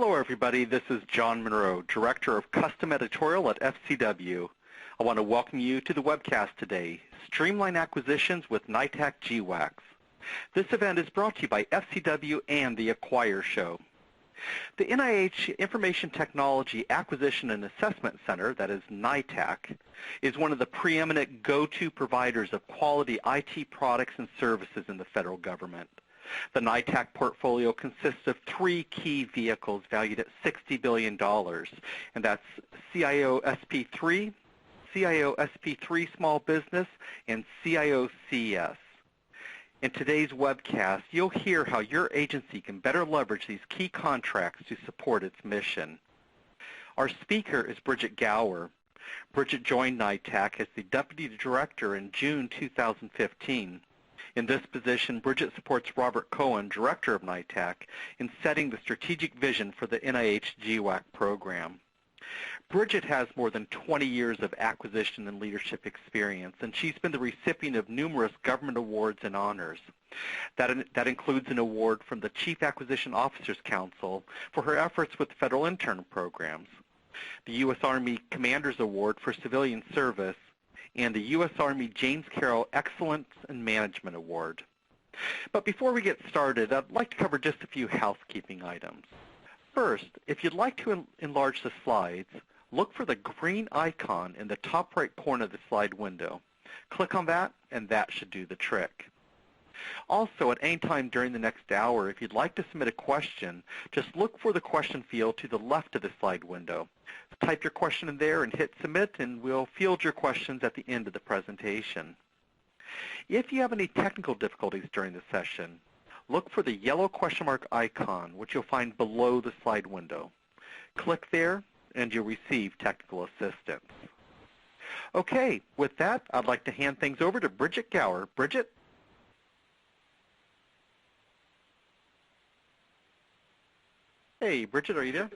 Hello everybody, this is John Monroe, Director of Custom Editorial at FCW. I want to welcome you to the webcast today, Streamline Acquisitions with NITAAC GWACs. This event is brought to you by FCW and the Acquire Show. The NIH Information Technology Acquisition and Assessment Center, that is NITAAC, is one of the preeminent go-to providers of quality IT products and services in the federal government. The NITAAC portfolio consists of three key vehicles valued at $60 billion, and that's CIO SP3, CIO SP3 Small Business, and CIO CS. In today's webcast, you'll hear how your agency can better leverage these key contracts to support its mission. Our speaker is Bridget Gauer. Bridget joined NITAAC as the Deputy Director in June 2015. In this position, Bridget supports Robert Cohen, Director of NITAAC, in setting the strategic vision for the NIH GWAC program. Bridget has more than 20 years of acquisition and leadership experience, and she's been the recipient of numerous government awards and honors. That includes an award from the Chief Acquisition Officers Council for her efforts with federal intern programs, the U.S. Army Commander's Award for Civilian Service, and the U.S. Army James Carroll Excellence in Management Award. But before we get started, I'd like to cover just a few housekeeping items. First, if you'd like to enlarge the slides, look for the green icon in the top right corner of the slide window. Click on that, and that should do the trick. Also, at any time during the next hour, if you'd like to submit a question, just look for the question field to the left of the slide window. Type your question in there and hit submit, and we'll field your questions at the end of the presentation. If you have any technical difficulties during the session, look for the yellow question mark icon, which you'll find below the slide window. Click there, and you'll receive technical assistance. Okay, with that, I'd like to hand things over to Bridget Gauer. Bridget? Hey, Bridget, are you there?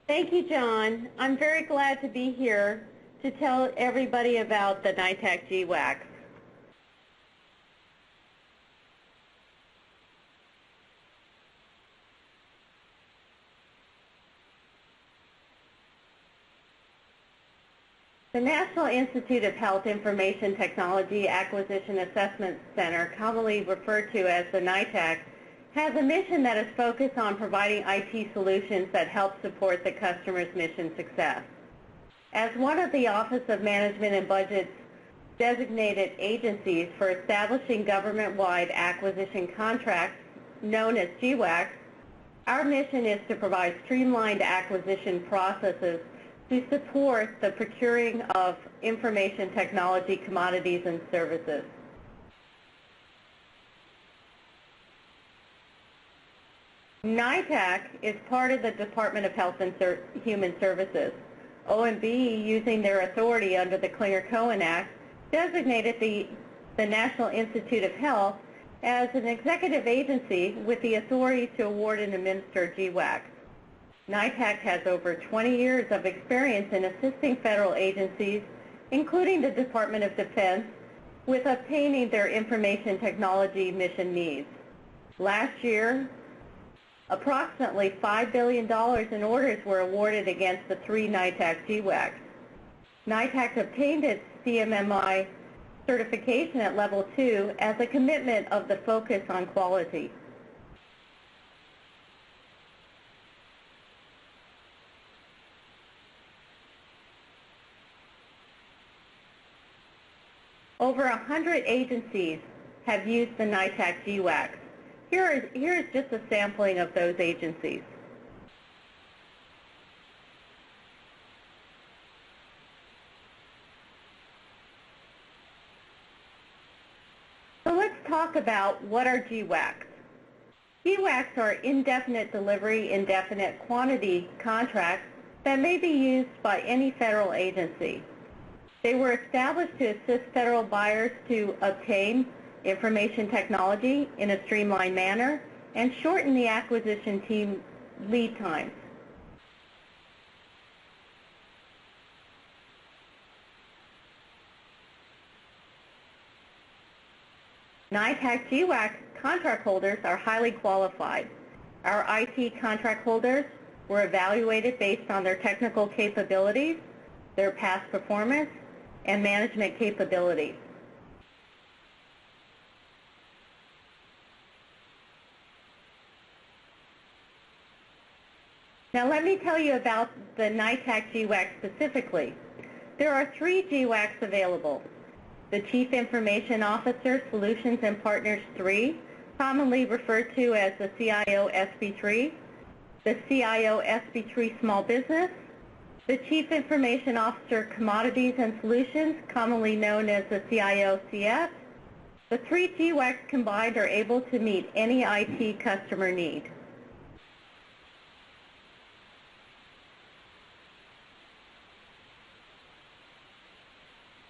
Thank you, John. I'm very glad to be here to tell everybody about the NITAAC GWACs. The National Institute of Health Information Technology Acquisition Assessment Center, commonly referred to as the NITAAC, has a mission that is focused on providing IT solutions that help support the customer's mission success. As one of the Office of Management and Budget's designated agencies for establishing government-wide acquisition contracts, known as GWACs, our mission is to provide streamlined acquisition processes to support the procuring of information technology commodities and services. NITAAC is part of the Department of Health and Human Services. OMB, using their authority under the Clinger-Cohen Act, designated the National Institute of Health as an executive agency with the authority to award and administer GWACs. NITAAC has over 20 years of experience in assisting federal agencies, including the Department of Defense, with obtaining their information technology mission needs. Last year, approximately $5 billion in orders were awarded against the three NITAAC GWACs. NITAAC obtained its CMMI certification at Level 2 as a commitment of the focus on quality. Over 100 agencies have used the NITAAC GWACs. Here is just a sampling of those agencies. So let's talk about what are GWACs. GWACs are indefinite delivery, indefinite quantity contracts that may be used by any federal agency. They were established to assist federal buyers to obtain information technology in a streamlined manner and shorten the acquisition team lead times. NITAAC GWAC contract holders are highly qualified. Our IT contract holders were evaluated based on their technical capabilities, their past performance, and management capabilities. Now let me tell you about the NITAAC GWAC specifically. There are 3 GWACs available. The Chief Information Officer Solutions and Partners 3, commonly referred to as the CIO SP3, the CIO SP3 Small Business, the Chief Information Officer Commodities and Solutions, commonly known as the CIO CS. The 3 GWACs combined are able to meet any IT customer need.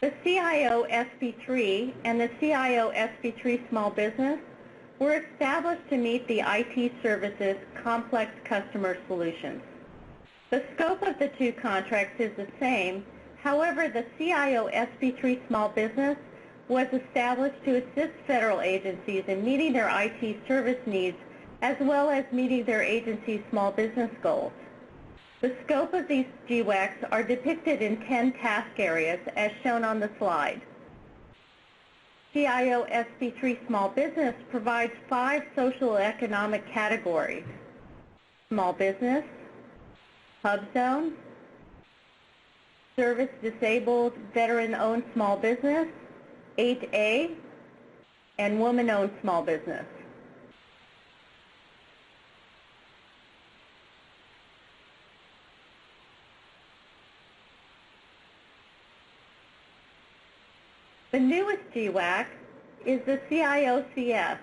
The CIO SP3 and the CIO SP3 Small Business were established to meet the IT services complex customer solutions. The scope of the 2 contracts is the same. However, the CIO SP3 Small Business was established to assist federal agencies in meeting their IT service needs as well as meeting their agency's small business goals. The scope of these GWACs are depicted in 10 task areas as shown on the slide. CIO SP3 Small Business provides 5 social economic categories: small business, hub zone, service disabled veteran-owned small business, 8A, and woman-owned small business. The newest GWAC is the CIO CS,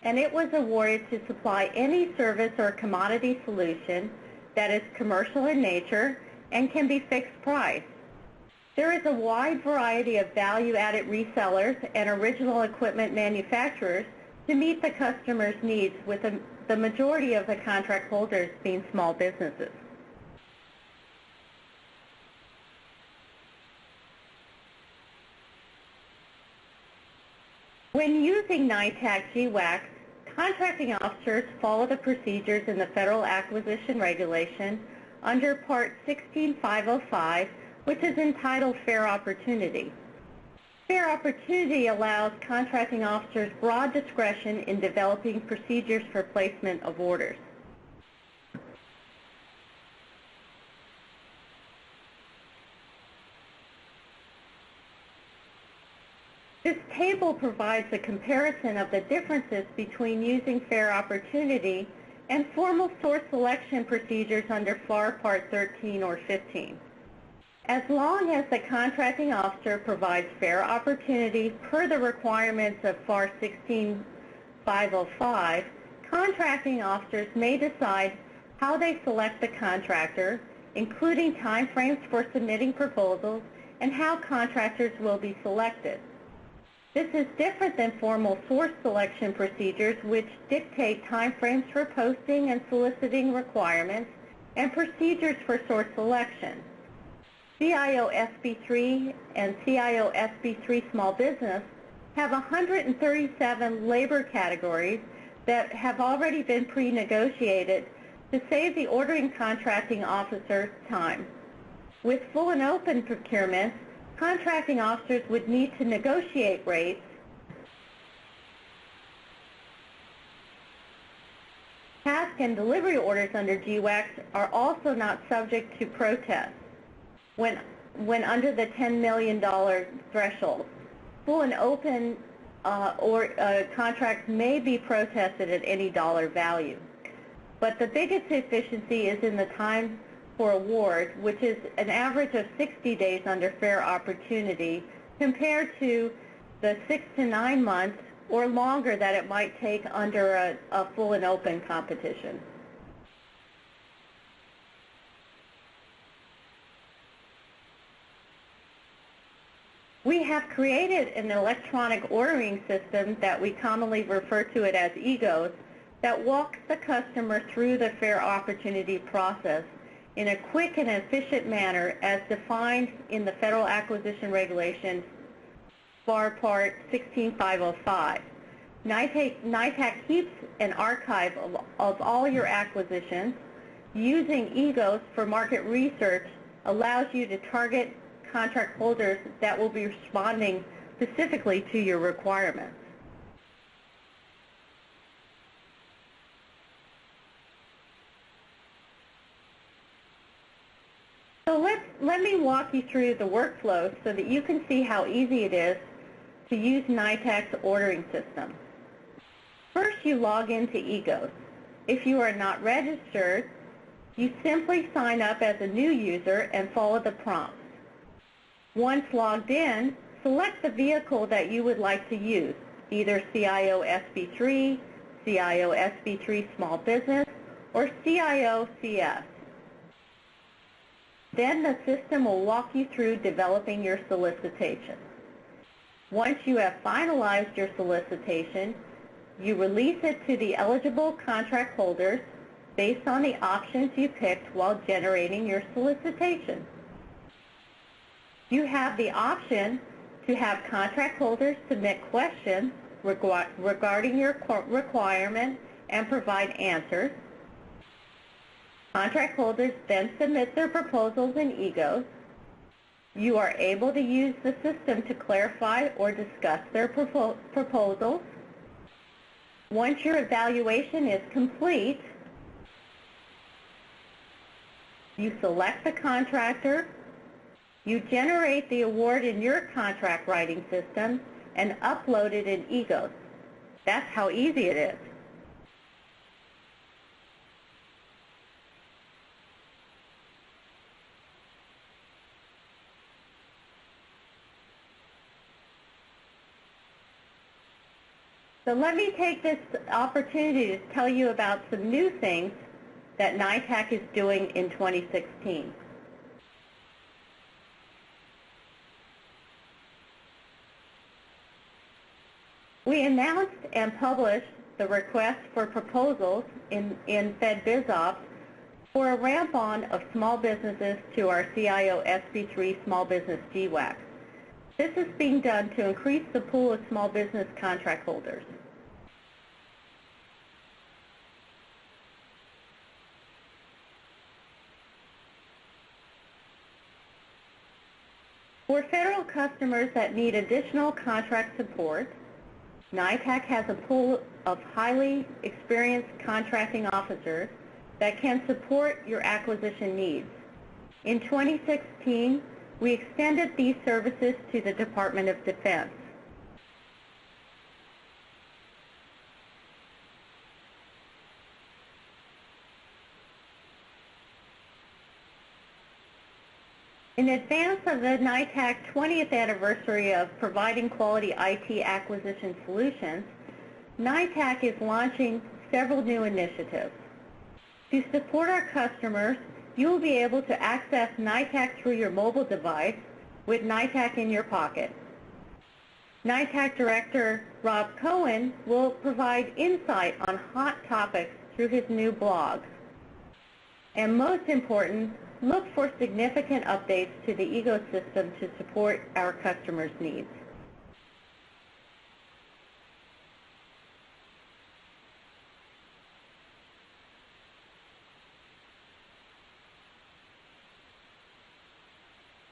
and it was awarded to supply any service or commodity solution that is commercial in nature and can be fixed price. There is a wide variety of value-added resellers and original equipment manufacturers to meet the customer's needs, with the majority of the contract holders being small businesses. When using NITAAC GWACs, contracting officers follow the procedures in the Federal Acquisition Regulation under Part 16505, which is entitled Fair Opportunity. Fair Opportunity allows contracting officers broad discretion in developing procedures for placement of orders. This table provides a comparison of the differences between using fair opportunity and formal source selection procedures under FAR Part 13 or 15. As long as the contracting officer provides fair opportunity per the requirements of FAR 16505, contracting officers may decide how they select the contractor, including timeframes for submitting proposals and how contractors will be selected. This is different than formal source selection procedures, which dictate timeframes for posting and soliciting requirements and procedures for source selection. CIO SP3 and CIO SP3 Small Business have 137 labor categories that have already been pre-negotiated to save the ordering contracting officer time. With full and open procurements, contracting officers would need to negotiate rates task and delivery orders under GWACs are also not subject to protest when under the $10 million threshold. Full and open contracts may be protested at any dollar value. But the biggest efficiency is in the time for award, which is an average of 60 days under fair opportunity compared to the 6 to 9 months or longer that it might take under a full and open competition. We have created an electronic ordering system that we commonly refer to it as EGOS that walks the customer through the fair opportunity process in a quick and efficient manner as defined in the Federal Acquisition Regulation, FAR Part 16505. NITAAC keeps an archive of all your acquisitions, using EGOS for market research allows you to target contract holders that will be responding specifically to your requirements. So let me walk you through the workflow so that you can see how easy it is to use NITAAC's ordering system. First, you log into EGOS. If you are not registered, you simply sign up as a new user and follow the prompts. Once logged in, select the vehicle that you would like to use, either CIO SP3, CIO SP3 Small Business, or CIO CS. Then the system will walk you through developing your solicitation. Once you have finalized your solicitation, you release it to the eligible contract holders based on the options you picked while generating your solicitation. You have the option to have contract holders submit questions regarding your requirement and provide answers. Contract holders then submit their proposals in EGOS. You are able to use the system to clarify or discuss their proposals. Once your evaluation is complete, you select the contractor, you generate the award in your contract writing system, and upload it in EGOS. That's how easy it is. So let me take this opportunity to tell you about some new things that NITAAC is doing in 2016. We announced and published the request for proposals in FedBizOpps for a ramp-on of small businesses to our CIO SP3 Small Business GWAC. This is being done to increase the pool of small business contract holders. For federal customers that need additional contract support, NITAAC has a pool of highly experienced contracting officers that can support your acquisition needs. In 2016, we extended these services to the Department of Defense. In advance of the NITAAC 20th anniversary of providing quality IT acquisition solutions, NITAAC is launching several new initiatives. To support our customers, you will be able to access NITAAC through your mobile device with NITAAC in your pocket. NITAAC Director Rob Cohen will provide insight on hot topics through his new blog. And most important, look for significant updates to the ecosystem to support our customers' needs.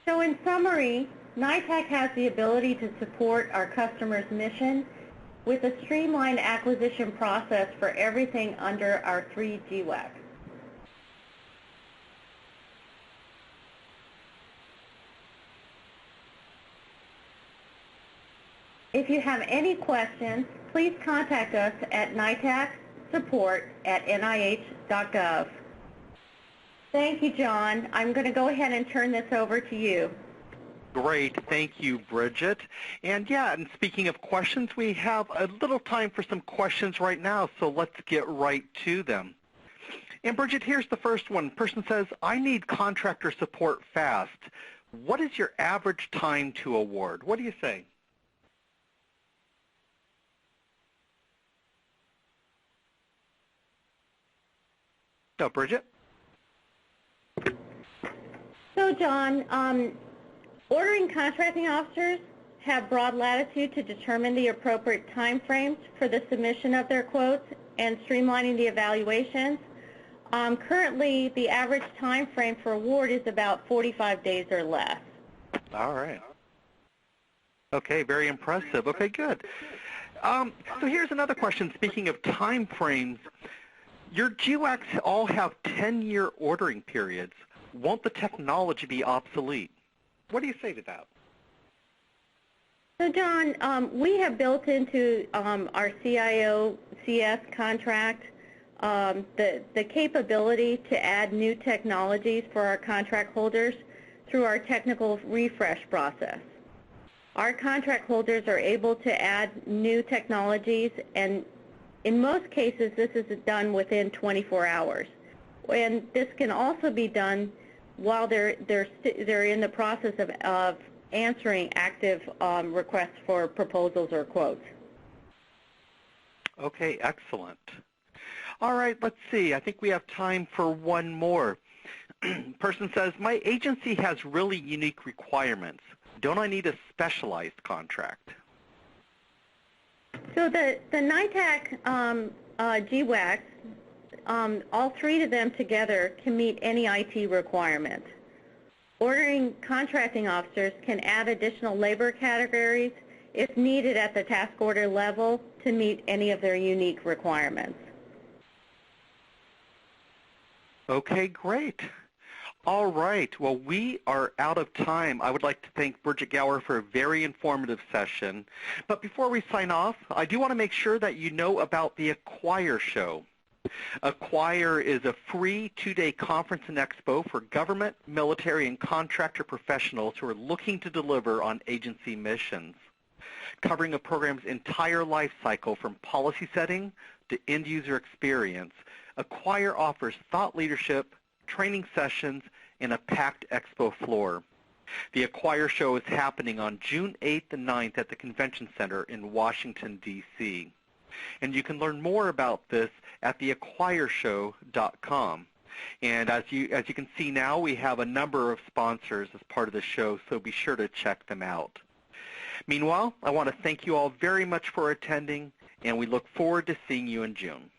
So in summary, NITAAC has the ability to support our customers' mission with a streamlined acquisition process for everything under our 3 GWACs. If you have any questions, please contact us at nitaacsupport@nih.gov. Thank you, John. I'm going to go ahead and turn this over to you. Great. Thank you, Bridget. And yeah, and speaking of questions, we have a little time for some questions right now, so let's get right to them. And Bridget, here's the first one. Person says, I need contractor support fast. What is your average time to award? What do you say? So, Bridget? So, John, ordering contracting officers have broad latitude to determine the appropriate time frames for the submission of their quotes and streamlining the evaluations. Currently, the average time frame for award is about 45 days or less. All right. Okay, very impressive. Okay, good. So here's another question. Speaking of time frames, your GWACs all have 10-year ordering periods. Won't the technology be obsolete? What do you say to that? So, John, we have built into our CIO CS contract the capability to add new technologies for our contract holders through our technical refresh process. Our contract holders are able to add new technologies, and in most cases this is done within 24 hours. And this can also be done while they're in the process of answering active requests for proposals or quotes. Okay, excellent. All right, let's see. I think we have time for one more. Person says, my agency has really unique requirements. Don't I need a specialized contract? So the NITAAC GWACs, all three of them together can meet any IT requirement. Ordering contracting officers can add additional labor categories if needed at the task order level to meet any of their unique requirements. Okay, great. All right. Well, we are out of time. I would like to thank Bridget Gauer for a very informative session. But before we sign off, I do want to make sure that you know about the Acquire Show. Acquire is a free 2-day conference and expo for government, military, and contractor professionals who are looking to deliver on agency missions. Covering a program's entire life cycle from policy setting to end-user experience, Acquire offers thought leadership, training sessions, and a packed expo floor. The Acquire Show is happening on June 8th and 9th at the Convention Center in Washington, D.C. And you can learn more about this at theacquireshow.com. And as you can see now, we have a number of sponsors as part of the show, so be sure to check them out. Meanwhile, I want to thank you all very much for attending, and we look forward to seeing you in June.